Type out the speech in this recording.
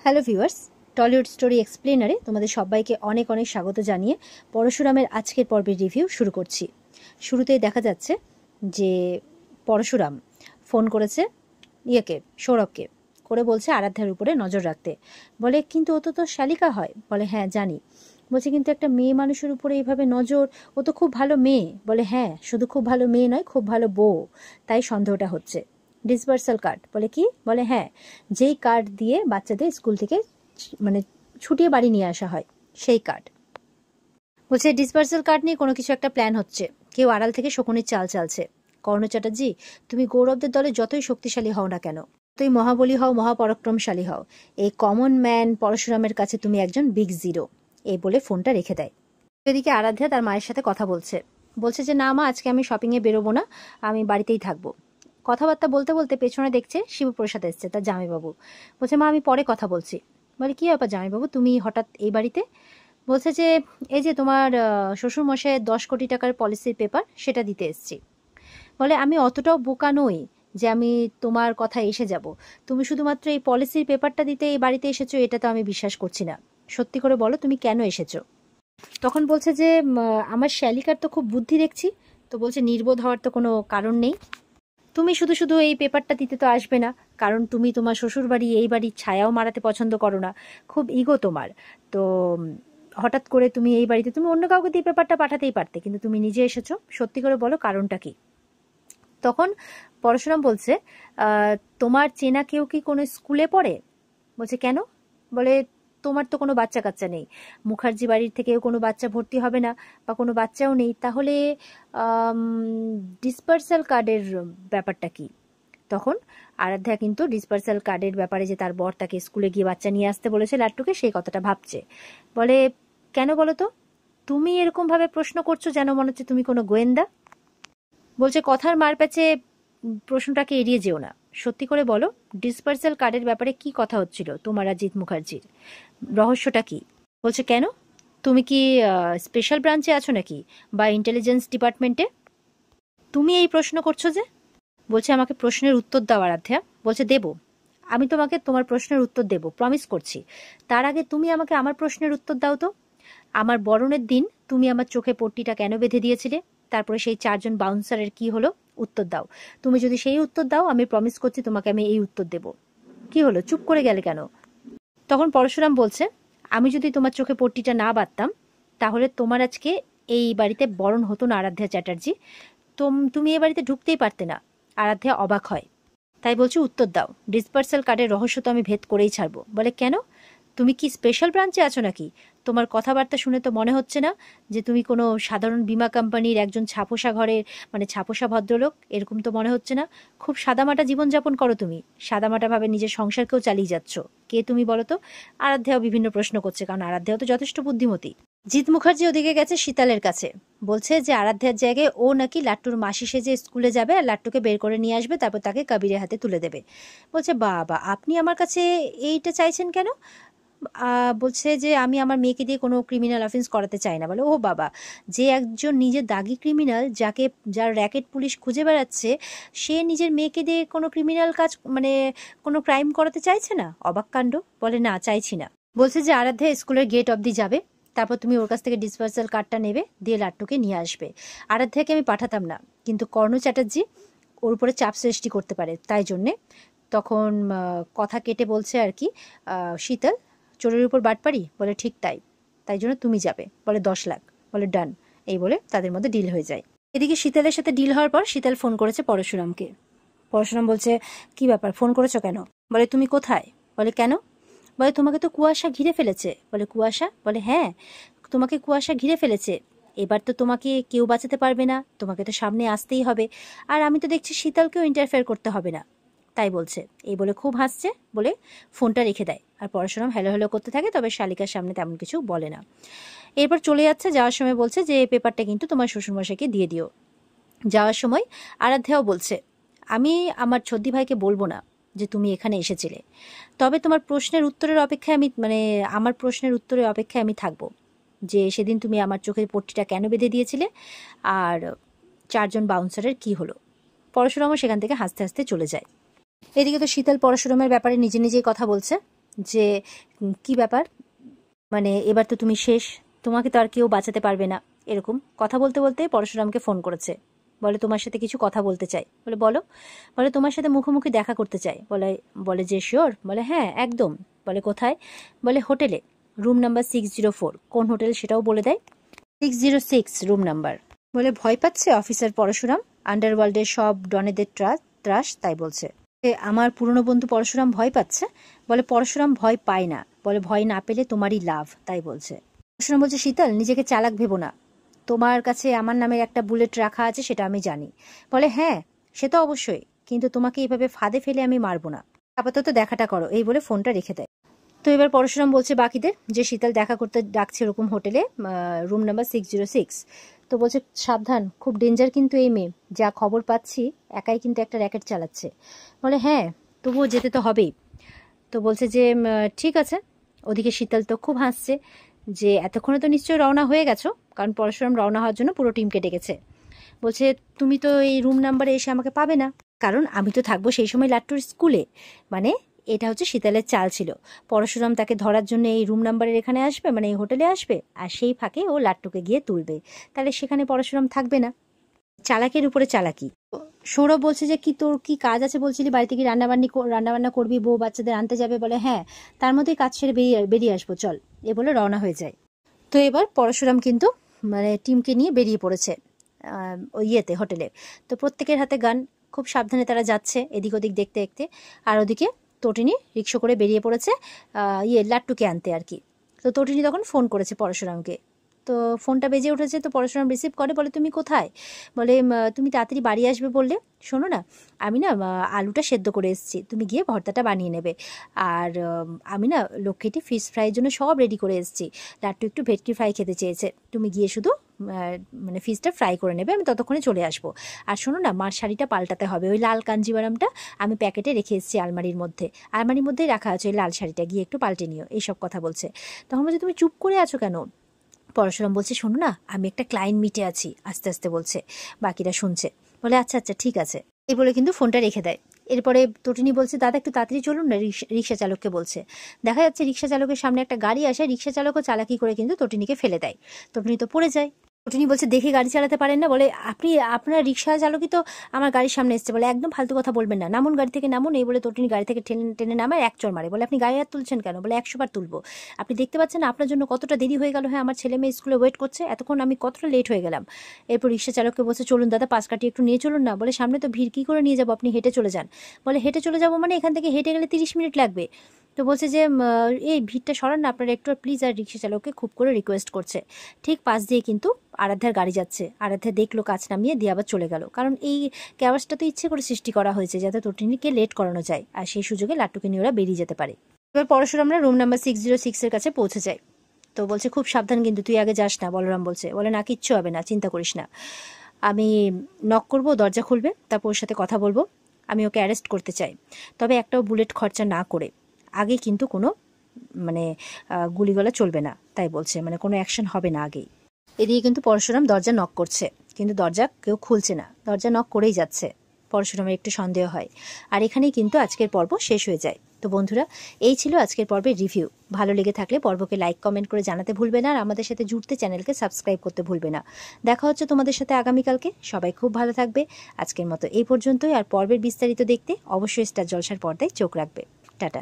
Hello viewers, Tollywood story এক্সপ্লেনারে তোমাদের সবাইকে অনেক অনেক স্বাগত জানিয়ে পরশুরামের আজকের পর্বের রিভিউ শুরু করছি। শুরুতেই দেখা যাচ্ছে যে পরশুরাম ফোন করেছে সৌরভকে করে বলছে আরাধ্যার উপরে নজর রাখতে। বলে কিন্তু ও তো শালিকা হয়। বলে হ্যাঁ জানি। বলছে কিন্তু একটা মেয়ে মানুষের উপরে এইভাবে নজর, ও তো খুব ভালো মেয়ে। বলে হ্যাঁ, শুধু খুব ভালো মেয়ে নয়, খুব ভালো বউ, তাই সন্দেহটা হচ্ছে। ডিসবার্সাল কার্ড। বলে কি? বলে হ্যাঁ, যেই কার্ড দিয়ে বাচ্চাদের স্কুল থেকে মানে ছুটিয়ে বাড়ি নিয়ে আসা হয় সেই কার্ড। বলছে ডিসবার্সাল কার্ড নিয়ে কোনো কিছু একটা প্ল্যান হচ্ছে, কেউ আড়াল থেকে শকুনির চাল চালছে। কর্ণ চ্যাটার্জি, তুমি গৌরবদের দলে যতই শক্তিশালী হও না কেন, তুই মহাবলী হও, মহাপরাক্রমশালী হও, এই কমন ম্যান পরশুরামের কাছে তুমি একজন বিগ জিরো। এই বলে ফোনটা রেখে দেয়। এদিকে আরাধ্যা তার মায়ের সাথে কথা বলছে। বলছে যে না মা, আজকে আমি শপিংয়ে বেরোবো না, আমি বাড়িতেই থাকবো। কথাবার্তা বলতে বলতে পেছনে দেখছে শিবপ্রসাদ এসছে, তার জামাইবাবু। বলছে মা আমি পরে কথা বলছি। বলে কি ব্যাপার জামাইবাবু, তুমি হঠাৎ এই বাড়িতে? বলছে যে এই যে তোমার শ্বশুরমশাইয়ের 10 কোটি টাকার পলিসির পেপার, সেটা দিতে এসছি। বলে আমি অতটাও বোকা নই যে আমি তোমার কথা এসে যাব। তুমি শুধুমাত্র এই পলিসির পেপারটা দিতে এই বাড়িতে এসেছো, এটা তো আমি বিশ্বাস করছি না। সত্যি করে বলো তুমি কেন এসেছো? তখন বলছে যে আমার শ্যালিকার তো খুব বুদ্ধি দেখছি। তো বলছে নির্বোধ হওয়ার তো কোনো কারণ নেই। তুমি শুধু শুধু এই পেপারটা দিতে তো আসবে না, কারণ তুমি তোমার শ্বশুর বাড়ি এই বাড়ির ছায়াও মারাতে পছন্দ করো না, খুব ইগো তোমার। তো হঠাৎ করে তুমি এই বাড়িতে, তুমি অন্য কাউকে দিয়ে পেপারটা পাঠাতেই পারতে, কিন্তু তুমি নিজে এসেছো। সত্যি করে বলো কারণটা কি? তখন পরশুরাম বলছে তোমার চেনা কেউ কি কোনো স্কুলে পড়ে? বলছে কেন? বলে তোমার তো কোনো বাচ্চা কাচ্চা নেই, মুখার্জি বাড়ির থেকেও কোনো বাচ্চা ভর্তি হবে না, বা কোনো বাচ্চাও নেই, তাহলে ডিসপার্সাল কার্ডের ব্যাপারটা কি? তখন আরাধ্যা কিন্তু ডিসপার্সাল কার্ডের ব্যাপারে যে তার বর তাকে স্কুলে গিয়ে বাচ্চা নিয়ে আসতে বলেছে লাট্টুকে, সেই কথাটা ভাবছে। বলে কেন বলো তো, তুমি এরকম ভাবে প্রশ্ন করছো যেন মনে হচ্ছে তুমি কোনো গোয়েন্দা। বলছে কথার মারপ্যাচে প্রশ্নটাকে এড়িয়ে যেও না, সত্যি করে বলো ডিসপার্সাল কার্ডের ব্যাপারে কি কথা হচ্ছিল তোমার আর জিৎ মুখার্জির, রহস্যটা কি? বলছে কেন, তুমি কি স্পেশাল ব্রাঞ্চে আছো নাকি, বা ইন্টেলিজেন্স ডিপার্টমেন্টে? তুমি এই প্রশ্ন করছো যে? বলছে আমাকে প্রশ্নের উত্তর দাও আরাধ্যা। বলছে দেব, আমি তোমাকে তোমার প্রশ্নের উত্তর দেব, প্রমিস করছি। তার আগে তুমি আমাকে আমার প্রশ্নের উত্তর দাও তো। আমার বরণের দিন তুমি আমার চোখে পট্টিটা কেন বেঁধে দিয়েছিলে? তারপরে সেই 4 জন বাউন্সারের কি হলো? উত্তর দাও। তুমি যদি সেই উত্তর দাও, আমি প্রমিস করছি তোমাকে আমি এই উত্তর দেব। কি হলো, চুপ করে গেলে কেন? তখন পরশুরাম বলছে আমি যদি তোমার চোখে পট্টিটা না বাঁধতাম, তাহলে তোমার আজকে এই বাড়িতে বরণ হতো না আরাধ্যা চ্যাটার্জি। তুমি এ বাড়িতে ঢুকতেই পারতে না। আরাধ্যা অবাক হয়। তাই বলছি উত্তর দাও, ডিসপার্সাল কার্ডের রহস্য তো আমি ভেদ করেই ছাড়বো। বলে কেন, তুমি কি স্পেশাল ব্রাঞ্চে আছো নাকি? তোমার কথাবার্তা শুনে তো মনে হচ্ছে না যে তুমি কোনো সাধারণ বীমা কোম্পানির একজন ছাপোষা ঘরের ছাপোষা ভদ্রলোক, এরকম তো মনে হচ্ছে না। খুব সাদামাটা জীবনযাপন করো তুমি, সাদামাটাভাবে নিজের সংসারকেও চালিয়ে যাচ্ছ। কে তুমি বলো তো? আরাধ্যাও বিভিন্ন প্রশ্ন করছে, কারণ আরাধ্যাও তো যথেষ্ট বুদ্ধিমতী। জিৎ মুখার্জি ওদিকে গেছে শীতলের কাছে, বলছে যে আরাধ্যার জায়গায় ও নাকি লাট্টুর মাসি সেজে স্কুলে যাবে আর লাট্টুকে বের করে নিয়ে আসবে, তারপর তাকে কবিরের হাতে তুলে দেবে। বলছে বাবা, আপনি আমার কাছে এইটা চাইছেন কেন? বলছে যে আমি আমার মেয়েকে দিয়ে কোনো ক্রিমিনাল অফেন্স করাতে চাই না। বলে ও বাবা, যে একজন নিজের দাগি ক্রিমিনাল, যার র্যাকেট পুলিশ খুঁজে বেড়াচ্ছে, সে নিজের মেয়েকে দিয়ে কোনো ক্রিমিনাল কাজ কোনো ক্রাইম করাতে চাইছে না? অবাক কাণ্ড। বলে না, চাইছি না। বলছে যে আরাধ্যা স্কুলের গেট অবধি যাবে, তারপর তুমি ওর কাছ থেকে ডিসপার্সাল কার্ডটা নেবে, দিয়ে লাট্টুকে নিয়ে আসবে। আরাধ্যাকে আমি পাঠাতাম না, কিন্তু কর্ণ চ্যাটার্জি ওর উপরে চাপ সৃষ্টি করতে পারে, তাই জন্যে। তখন কথা কেটে বলছে আর কি শীতল, চোরের উপর বাটপারি? বলে ঠিক তাই, তাই জন্য তুমি যাবে। বলে 10 লাখ। বলে ডান। এই বলে তাদের মধ্যে ডিল হয়ে যায়। এদিকে শীতলের সাথে ডিল হওয়ার পর শীতল ফোন করেছে পরশুরামকে। পরশুরাম বলছে কি ব্যাপার, ফোন করেছো কেন? বলে তুমি কোথায়? বলে কেন? বলে তোমাকে তো কুয়াশা ঘিরে ফেলেছে। বলে কুয়াশা? বলে হ্যাঁ, তোমাকে কুয়াশা ঘিরে ফেলেছে। এবার তো তোমাকে কেউ বাঁচাতে পারবে না, তোমাকে তো সামনে আসতেই হবে। আর আমি তো দেখছি শীতলকেও ইন্টারফেয়ার করতে হবে না, তাই বলছে। এই বলে খুব হাসছে, বলে ফোনটা রেখে দেয়। আর পরশুরাম হ্যালো হ্যালো করতে থাকে, তবে শালিকার সামনে তেমন কিছু বলে না। এরপর চলে যাচ্ছে, যাওয়ার সময় বলছে যে এই পেপারটা কিন্তু তোমার শ্বশুরমশাইকে দিয়ে দিও। যাওয়ার সময় আরাধ্যাও বলছে আমি আমার ছদ্দি ভাইকে বলবো না যে তুমি এখানে এসেছিলে, তবে তোমার প্রশ্নের উত্তরের অপেক্ষায় আমার প্রশ্নের উত্তরের অপেক্ষায় আমি থাকবো, যে সেদিন তুমি আমার চোখের পট্টিটা কেন বেঁধে দিয়েছিলে, আর 4 জন বাউন্সারের কি হলো। পরশুরামও সেখান থেকে হাসতে হাসতে চলে যায়। এদিকে তো শীতল পরশুরামের ব্যাপারে নিজে নিজেই কথা বলছে। যে কি ব্যাপার, মানে এবার তো তুমি শেষ, তোমাকে তো আর কেউ বাঁচাতে পারবে না। এরকম কথা বলতে বলতে পরশুরামকে ফোন করেছে, বলে তোমার সাথে কিছু কথা বলতে চাই। বলে বলো। বলে তোমার সাথে মুখোমুখি দেখা করতে চাই। বলে বলে যে শিওর? বলে হ্যাঁ একদম। বলে কোথায়? বলে হোটেলে, রুম নাম্বার 604। কোন হোটেল সেটাও বলে দেয়। 606 রুম নাম্বার। বলে ভয় পাচ্ছে অফিসার পরশুরাম, আন্ডারওয়ার্ল্ডের সব ডনেদের ত্রাস, তাই বলছে। আমার পুরনো বন্ধু পরশুরাম ভয় পাচ্ছে? বলে পরশুরাম ভয় পায় না, বলে ভয় না পেলে তোমারই লাভ, তাই বলছে। পরশুরাম বলছে শীতল, নিজেকে চালাক ভেবো না, তোমার কাছে আমার নামের একটা বুলেট রাখা আছে, সেটা আমি জানি। বলে হ্যাঁ সে তো অবশ্যই, কিন্তু তোমাকে এইভাবে ফাঁদে ফেলে আমি মারবো না, আপাতত দেখাটা করো, এই বলে ফোনটা রেখে দেয়। তো এবার পরশুরাম বলছে বাকিদের যে শীতল দেখা করতে ডাকছে ওরকম হোটেলে, রুম নাম্বার 606। তো বলছে সাবধান, খুব ডেঞ্জার কিন্তু এই মেয়ে, যা খবর পাচ্ছি একাই কিন্তু একটা র্যাকেট চালাচ্ছে। বলে হ্যাঁ তবুও যেতে তো হবেই। তো বলছে যে ঠিক আছে। ওদিকে শীতল তো খুব হাসছে যে এতক্ষণে তো নিশ্চয়ই রওনা হয়ে গেছো, কারণ পরশুরাম রওনা হওয়ার জন্য পুরো টিমকে ডেকেছে। বলছে তুমি তো এই রুম নাম্বারে এসে আমাকে পাবে না, কারণ আমি তো থাকবো সেই সময় লাট্টুর স্কুলে। মানে এটা হচ্ছে শীতলের চাল ছিল, পরশুরাম তাকে ধরার জন্য এই রুম নাম্বারের এখানে আসবে, মানে এই হোটেলে আসবে, আর সেই ফাঁকে ও লাট্টুকে গিয়ে তুলবে, তাহলে সেখানে পরশুরাম থাকবে না। চালাকের উপরে চালাকি। সৌরভ বলছে যে কি তোর কি কাজ আছে বলছিলি, বাড়িতে কি রান্নাবান্না করবি, বউ বাচ্চাদের আনতে যাবে? বলে হ্যাঁ, তার মধ্যেই কাজ সেরে বেরিয়ে আসবো, চল, এ বলে রওনা হয়ে যায়। তো এবার পরশুরাম কিন্তু মানে টিমকে নিয়ে বেরিয়ে পড়েছে ওই ইয়েতে হোটেলে। তো প্রত্যেকের হাতে গান, খুব সাবধানে তারা যাচ্ছে এদিক ওদিক দেখতে দেখতে। আর ওদিকে তটিনী রিক্সা করে বেরিয়ে পড়েছে লাট্টুকে আনতে আর কি। তো তটিনী তখন ফোন করেছে পরশুরামকে। তো ফোনটা বেজে উঠেছে, তো পরশুরাম রিসিভ করে, বলে তুমি কোথায়? বলে তুমি তাড়াতাড়ি বাড়ি আসবে বললে, শোনো না, আমি না আলুটা সেদ্ধ করে এসেছি, তুমি গিয়ে ভর্তাটা বানিয়ে নেবে। আর আমি না লক্ষ্মীটি ফিশ ফ্রাইয়ের জন্য সব রেডি করে এসেছি, লাট্টু একটু ভেটকি ফ্রাই খেতে চেয়েছে, তুমি গিয়ে শুধু মানে ফিশটা ফ্রাই করে নেবে, আমি ততক্ষণে চলে আসবো। আর শোনো না, মার শাড়িটা পাল্টাতে হবে, ওই লাল কাঞ্জিবারামটা আমি প্যাকেটে রেখে এসেছি আলমারির মধ্যেই রাখা আছে, ওই লাল শাড়িটা গিয়ে একটু পাল্টে নিও, এইসব কথা বলছে। তখন বলছে তুমি চুপ করে আছো কেন? পরশুরাম বলছে শোনো না, আমি একটা ক্লায়েন্ট মিটে আছি, আস্তে আস্তে বলছে, বাকিরা শুনছে। বলে আচ্ছা আচ্ছা ঠিক আছে, এই বলে কিন্তু ফোনটা রেখে দেয়। এরপরে তটিনী বলছে দাদা একটু তাড়াতাড়ি চলুন না, রিক্সা চালককে বলছে। দেখা যাচ্ছে রিক্সা চালকের সামনে একটা গাড়ি আসে, রিক্সা চালকও চালাকি করে কিন্তু তটিনীকে ফেলে দেয়। তটিনী তো পড়ে যায়। তটিনী বলছে দেখে গাড়ি চালাতে পারেন না? বলে আপনার রিক্সা চালকই তো আমার গাড়ির সামনে এসছে। বলে একদম ফালতু কথা বলবেন না, নামুন গাড়ি থেকে, নামুন। এই বলে তটিনী গাড়ি থেকে টেনে টেনে নামায়, এক চড় মারে। বলে আপনি গাড়ি হাত তুলছেন কেন? বলে 100 বার তুলবো, আপনি দেখতে পাচ্ছেন না আপনার জন্য কতটা দেরি হয়ে গেল? হ্যাঁ, আমার ছেলে মেয়ে স্কুলে ওয়েট করছে, এতক্ষণ আমি কতটা লেট হয়ে গেলাম। এরপর রিক্সা চালককে বলছে চলুন দাদা, পাশ কাটিয়ে একটু নিয়ে চলুন না। বলে সামনে তো ভিড়, কি করে নিয়ে যাবো, আপনি হেঁটে চলে যান। বলে হেঁটে চলে যাবো মানে এখান থেকে হেঁটে গেলে 30 মিনিট লাগবে। তো বলছে যে এই ভিড়টা সরান না আপনারা একটু প্লিজ। আর রিক্সা চালককে খুব করে রিকোয়েস্ট করছে। ঠিক পাশ দিয়ে কিন্তু আরাধ্যার গাড়ি যাচ্ছে, আরাধ্যা দেখলো, কাজ নামিয়ে দিয়ে আবার চলে গেল, কারণ এই ক্যাওয়াসটা তো ইচ্ছে করে সৃষ্টি করা হয়েছে যাতে তটিনীকে লেট করানো যায়, আর সেই সুযোগে লাট্টুকে নিয়ে ওরা বেরিয়ে যেতে পারে। এবার পরশুরামরা রুম নাম্বার 606 এর কাছে পৌঁছে যায়। তো বলছে খুব সাবধান কিন্তু, তুই আগে যাস না। বলরাম বলছে, বলে না কিচ্ছু হবে না, চিন্তা করিস না, আমি নক করব, দরজা খুলবে, তারপর ওর সাথে কথা বলবো, আমি ওকে অ্যারেস্ট করতে চাই, তবে একটাও বুলেট খরচা না করে। আগে কিন্তু কোনো মানে গুলিগোলা চলবে না, তাই বলছে, মানে কোনো অ্যাকশন হবে না আগেই। এদিকে কিন্তু পরশুরাম দরজা নক করছে, কিন্তু দরজা কেউ খুলছে না, দরজা নক করেই যাচ্ছে। পরশুরামের একটু সন্দেহ হয়। আর এখানেই কিন্তু আজকের পর্ব শেষ হয়ে যায়। তো বন্ধুরা, এই ছিল আজকের পর্বের রিভিউ। ভালো লেগে থাকলে পর্বকে লাইক কমেন্ট করে জানাতে ভুলবে না, আর আমাদের সাথে জুড়তে চ্যানেলকে সাবস্ক্রাইব করতে ভুলবে না। দেখা হচ্ছে তোমাদের সাথে আগামীকালকে। সবাই খুব ভালো থাকবে। আজকের মতো এই পর্যন্তই। আর পর্বের বিস্তারিত দেখতে অবশ্যই স্টার জলসার পর্দায় চোখ রাখবে। টাটা।